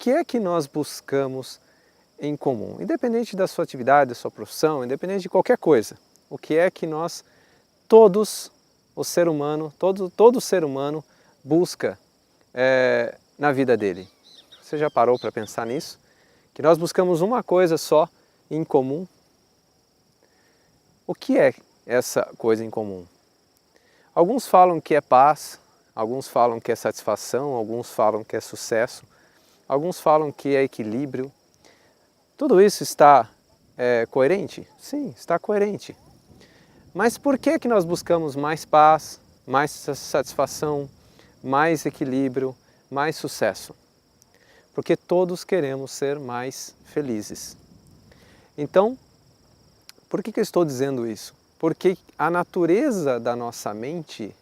que é que nós buscamos em comum? Independente da sua atividade, da sua profissão, independente de qualquer coisa. O que é que nós, todos, o ser humano, todo ser humano busca na vida dele? Você já parou para pensar nisso? Que nós buscamos uma coisa só em comum? O que é essa coisa em comum? Alguns falam que é paz, alguns falam que é satisfação, alguns falam que é sucesso, alguns falam que é equilíbrio. Tudo isso está coerente? Sim, está coerente. Mas por que nós buscamos mais paz, mais satisfação, mais equilíbrio, mais sucesso? Porque todos queremos ser mais felizes. Então, por que eu estou dizendo isso? Porque a natureza da nossa mente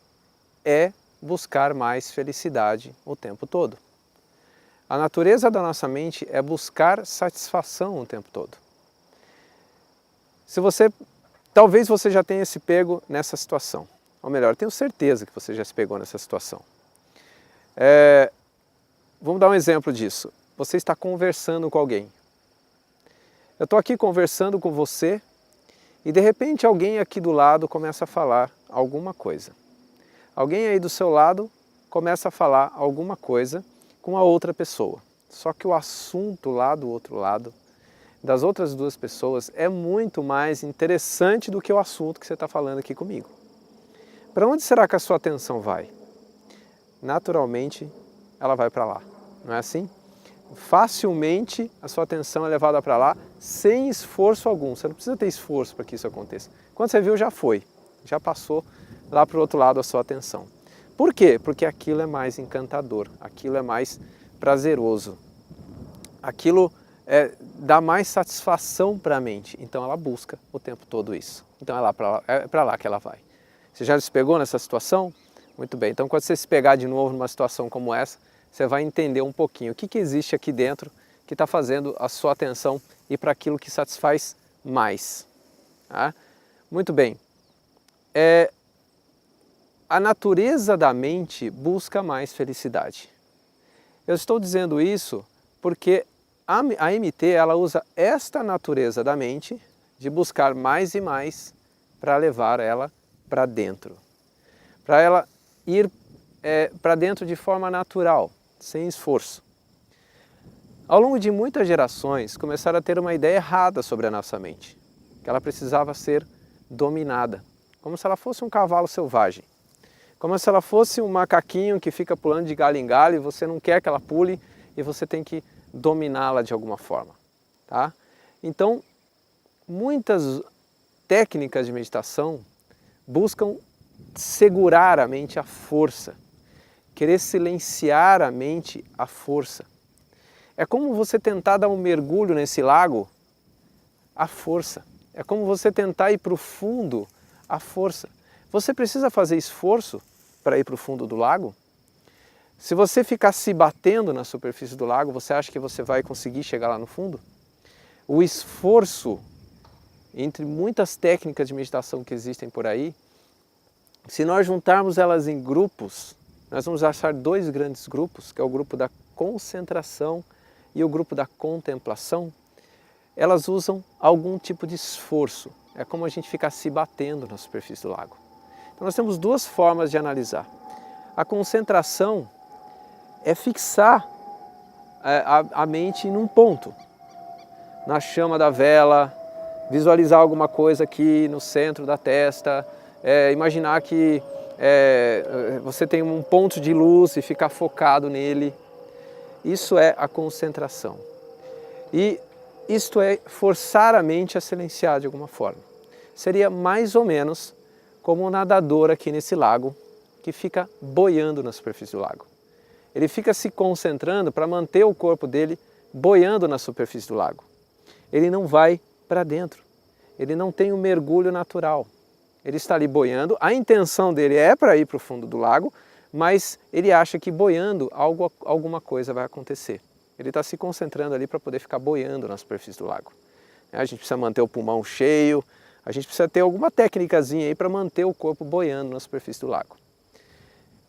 é buscar mais felicidade o tempo todo. A natureza da nossa mente é buscar satisfação o tempo todo. Talvez você já tenha se pego nessa situação. Ou melhor, tenho certeza que você já se pegou nessa situação. Vamos dar um exemplo disso. Você está conversando com alguém. Eu estou aqui conversando com você e de repente alguém aqui do lado começa a falar alguma coisa. Alguém aí do seu lado começa a falar alguma coisa com a outra pessoa. Só que o assunto lá do outro lado, das outras duas pessoas, é muito mais interessante do que o assunto que você está falando aqui comigo. Para onde será que a sua atenção vai? Naturalmente, ela vai para lá, não é assim? Facilmente a sua atenção é levada para lá sem esforço algum. Você não precisa ter esforço para que isso aconteça. Quando você viu, já foi, já passou lá para o outro lado a sua atenção. Por quê? Porque aquilo é mais encantador, aquilo é mais prazeroso, aquilo dá mais satisfação para a mente. Então ela busca o tempo todo isso. Então é para lá que ela vai. Você já se pegou nessa situação? Muito bem, então quando você se pegar de novo numa situação como essa, você vai entender um pouquinho o que existe aqui dentro que está fazendo a sua atenção ir para aquilo que satisfaz mais. Tá? Muito bem. A natureza da mente busca mais felicidade. Eu estou dizendo isso porque a MT ela usa esta natureza da mente de buscar mais e mais para levar ela para dentro. Para ela ir para dentro de forma natural, sem esforço. Ao longo de muitas gerações, começaram a ter uma ideia errada sobre a nossa mente, que ela precisava ser dominada, como se ela fosse um cavalo selvagem, como se ela fosse um macaquinho que fica pulando de galho em galho e você não quer que ela pule e você tem que dominá-la de alguma forma. Tá? Então, muitas técnicas de meditação buscam segurar a mente à força, querer silenciar a mente à força. É como você tentar dar um mergulho nesse lago à força. É como você tentar ir para o fundo à força. Você precisa fazer esforço para ir para o fundo do lago? Se você ficar se batendo na superfície do lago, você acha que você vai conseguir chegar lá no fundo? O esforço, entre muitas técnicas de meditação que existem por aí, se nós juntarmos elas em grupos, nós vamos achar dois grandes grupos, que é o grupo da concentração e o grupo da contemplação. Elas usam algum tipo de esforço. É como a gente ficar se batendo na superfície do lago. Então nós temos duas formas de analisar. A concentração é fixar a mente num ponto, na chama da vela, visualizar alguma coisa aqui no centro da testa, imaginar que você tem um ponto de luz e ficar focado nele. Isso é a concentração. E isto é forçar a mente a silenciar de alguma forma. Seria mais ou menos como um nadador aqui nesse lago que fica boiando na superfície do lago. Ele fica se concentrando para manter o corpo dele boiando na superfície do lago. Ele não vai para dentro. Ele não tem um mergulho natural. Ele está ali boiando, a intenção dele é para ir para o fundo do lago, mas ele acha que boiando alguma coisa vai acontecer. Ele está se concentrando ali para poder ficar boiando na superfície do lago. A gente precisa manter o pulmão cheio, a gente precisa ter alguma técnicazinha aí para manter o corpo boiando na superfície do lago.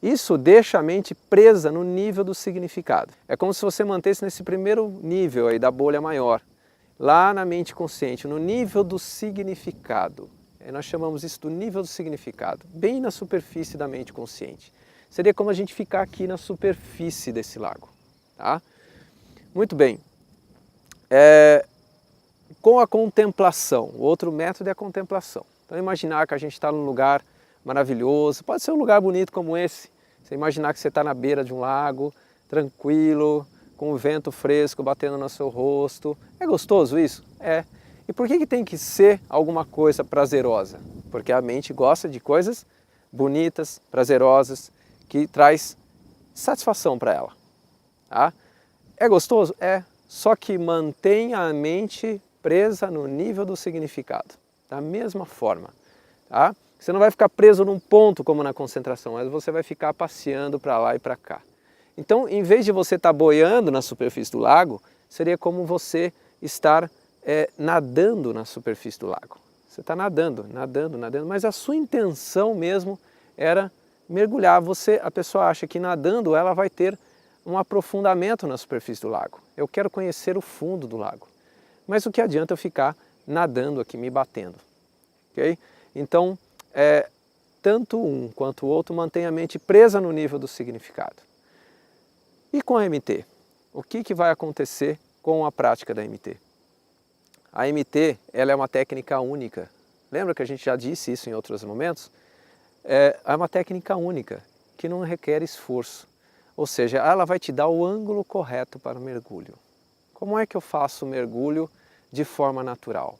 Isso deixa a mente presa no nível do significado. É como se você mantesse nesse primeiro nível aí da bolha maior, lá na mente consciente, no nível do significado. Nós chamamos isso do nível do significado, bem na superfície da mente consciente. Seria como a gente ficar aqui na superfície desse lago. Tá? Muito bem. Com a contemplação, o outro método é a contemplação. Então imaginar que a gente está num lugar maravilhoso, pode ser um lugar bonito como esse. Você imaginar que você está na beira de um lago, tranquilo, com o vento fresco batendo no seu rosto. É gostoso isso? É. E por que tem que ser alguma coisa prazerosa? Porque a mente gosta de coisas bonitas, prazerosas, que traz satisfação para ela. Tá? É gostoso? É. Só que mantém a mente presa no nível do significado, da mesma forma. Tá? Você não vai ficar preso num ponto como na concentração, mas você vai ficar passeando para lá e para cá. Então, em vez de você estar boiando na superfície do lago, seria como você estar nadando na superfície do lago. Você está nadando, nadando, nadando, mas a sua intenção mesmo era mergulhar. A pessoa acha que nadando ela vai ter um aprofundamento na superfície do lago. Eu quero conhecer o fundo do lago. Mas o que adianta eu ficar nadando aqui, me batendo? Okay? Então, tanto um quanto o outro mantém a mente presa no nível do significado. E com a MT? O que vai acontecer com a prática da MT? A MT ela é uma técnica única. Lembra que a gente já disse isso em outros momentos? É uma técnica única, que não requer esforço. Ou seja, ela vai te dar o ângulo correto para o mergulho. Como é que eu faço o mergulho de forma natural?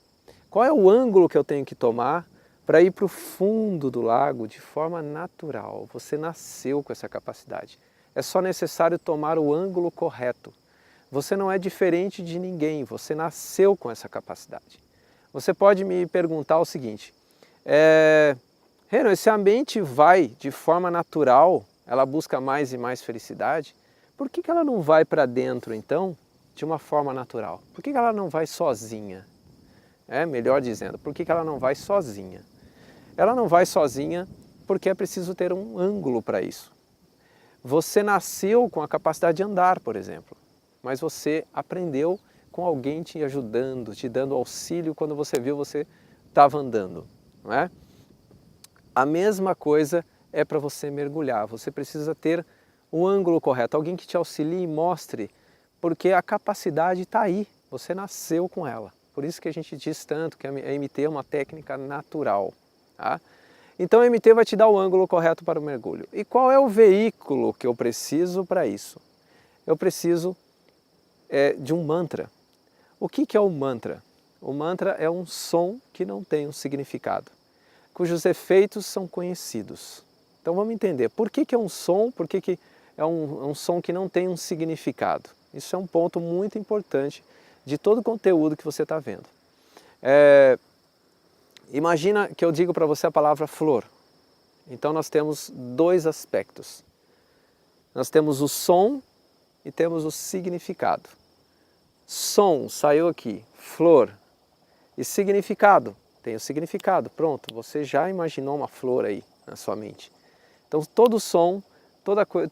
Qual é o ângulo que eu tenho que tomar para ir para o fundo do lago de forma natural? Você nasceu com essa capacidade. É só necessário tomar o ângulo correto. Você não é diferente de ninguém, você nasceu com essa capacidade. Você pode me perguntar o seguinte, Renan, se a mente vai de forma natural, ela busca mais e mais felicidade, por que ela não vai para dentro então de uma forma natural? Por que ela não vai sozinha? Melhor dizendo, por que ela não vai sozinha? Ela não vai sozinha porque é preciso ter um ângulo para isso. Você nasceu com a capacidade de andar, por exemplo, mas você aprendeu com alguém te ajudando, te dando auxílio quando você viu você estava andando, não é? A mesma coisa é para você mergulhar, você precisa ter o ângulo correto, alguém que te auxilie e mostre, porque a capacidade está aí, você nasceu com ela. Por isso que a gente diz tanto que a MT é uma técnica natural. Tá? Então a MT vai te dar o ângulo correto para o mergulho. E qual é o veículo que eu preciso para isso? Eu preciso de um mantra. O que é o mantra? O mantra é um som que não tem um significado, cujos efeitos são conhecidos. Então vamos entender, por que é um som, por que é um som que não tem um significado? Isso é um ponto muito importante de todo o conteúdo que você está vendo. Imagina que eu digo para você a palavra flor. Então nós temos dois aspectos. Nós temos o som e temos o significado. Som saiu aqui, flor. E significado, tem o significado, pronto, você já imaginou uma flor aí na sua mente. Então todo som,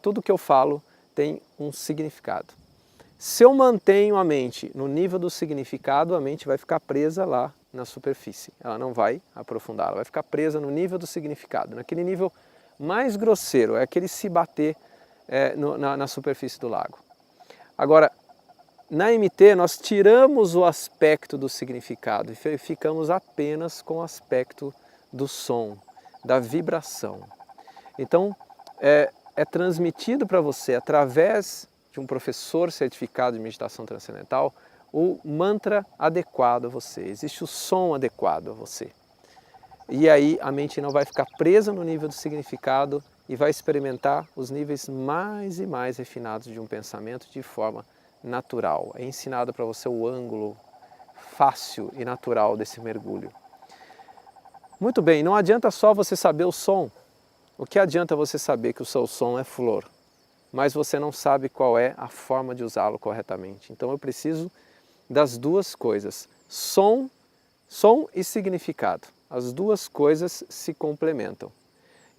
tudo que eu falo tem um significado. Se eu mantenho a mente no nível do significado, a mente vai ficar presa lá na superfície. Ela não vai aprofundar, ela vai ficar presa no nível do significado, naquele nível mais grosseiro, é aquele se bater na superfície do lago. Agora, na MT nós tiramos o aspecto do significado e ficamos apenas com o aspecto do som, da vibração. Então, é transmitido para você através de um professor certificado de meditação transcendental o mantra adequado a você, existe o som adequado a você. E aí a mente não vai ficar presa no nível do significado e vai experimentar os níveis mais e mais refinados de um pensamento de forma natural. É ensinado para você o ângulo fácil e natural desse mergulho. Muito bem, não adianta só você saber o som. O que adianta você saber que o seu som é flor, mas você não sabe qual é a forma de usá-lo corretamente. Então eu preciso das duas coisas, som e significado. As duas coisas se complementam.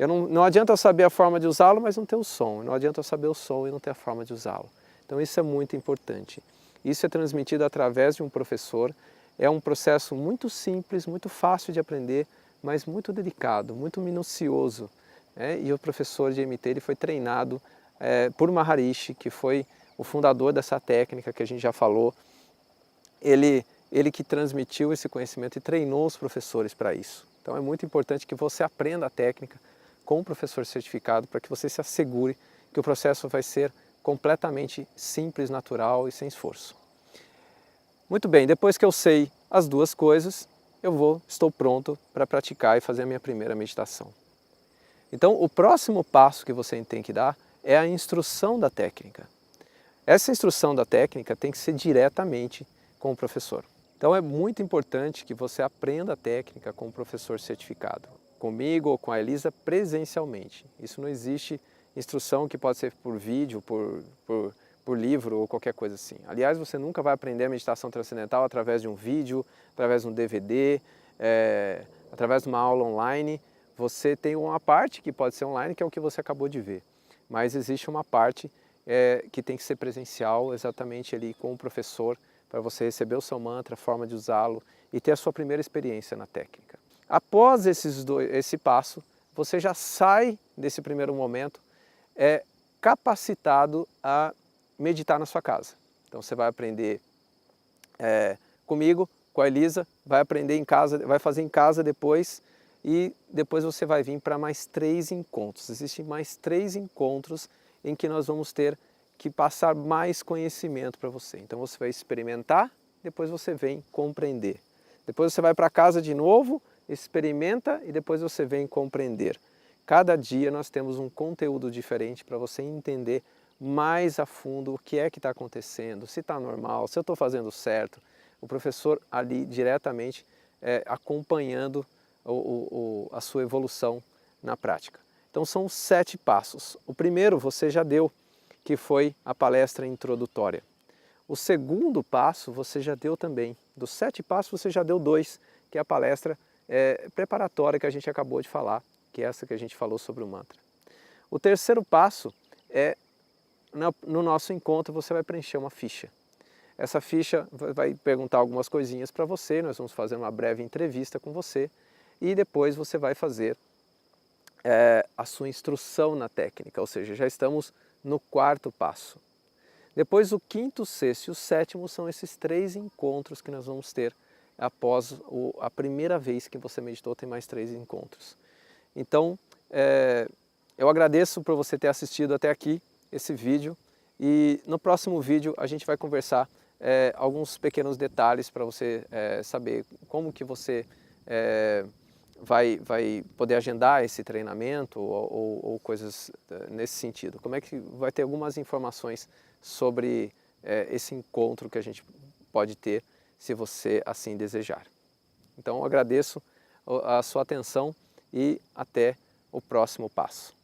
Não adianta eu saber a forma de usá-lo, mas não ter o som. Não adianta eu saber o som e não ter a forma de usá-lo. Então isso é muito importante. Isso é transmitido através de um professor. É um processo muito simples, muito fácil de aprender, mas muito delicado, muito minucioso. E o professor de EMT ele foi treinado por Maharishi, que foi o fundador dessa técnica que a gente já falou. Ele que transmitiu esse conhecimento e treinou os professores para isso. Então é muito importante que você aprenda a técnica com um professor certificado para que você se assegure que o processo vai ser completamente simples, natural e sem esforço. Muito bem, depois que eu sei as duas coisas, estou pronto para praticar e fazer a minha primeira meditação. Então o próximo passo que você tem que dar é a instrução da técnica. Essa instrução da técnica tem que ser diretamente com o professor. Então é muito importante que você aprenda a técnica com um professor certificado. Comigo ou com a Elisa presencialmente. Isso não existe instrução que pode ser por vídeo, por livro ou qualquer coisa assim. Aliás, você nunca vai aprender a meditação transcendental através de um vídeo, através de um DVD, através de uma aula online. Você tem uma parte que pode ser online, que é o que você acabou de ver. Mas existe uma parte que tem que ser presencial, exatamente ali com o professor, para você receber o seu mantra, a forma de usá-lo e ter a sua primeira experiência na técnica. Após esse passo, você já sai desse primeiro momento capacitado a meditar na sua casa. Então você vai aprender comigo, com a Elisa, vai aprender em casa, vai fazer em casa depois e depois você vai vir para mais 3 encontros. Existem mais 3 encontros em que nós vamos ter que passar mais conhecimento para você. Então você vai experimentar, depois você vem compreender. Depois você vai para casa de novo, experimenta e depois você vem compreender. Cada dia nós temos um conteúdo diferente para você entender mais a fundo o que é que está acontecendo, se está normal, se eu estou fazendo certo. O professor ali diretamente acompanhando a sua evolução na prática. Então são 7 passos. O primeiro você já deu, que foi a palestra introdutória. O segundo passo você já deu também. Dos 7 passos você já deu 2, que é a palestra preparatória que a gente acabou de falar, que é essa que a gente falou sobre o mantra. O terceiro passo é, no nosso encontro, você vai preencher uma ficha. Essa ficha vai perguntar algumas coisinhas para você, nós vamos fazer uma breve entrevista com você e depois você vai fazer a sua instrução na técnica, ou seja, já estamos no 4º passo. Depois o 5º, o 6º e o 7º são esses 3 encontros que nós vamos ter após a primeira vez que você meditou, tem mais 3 encontros. Então, eu agradeço por você ter assistido até aqui esse vídeo e no próximo vídeo a gente vai conversar alguns pequenos detalhes para você saber como que você vai poder agendar esse treinamento ou coisas nesse sentido. Como é que vai ter algumas informações sobre esse encontro que a gente pode ter se você assim desejar. Então eu agradeço a sua atenção e até o próximo passo.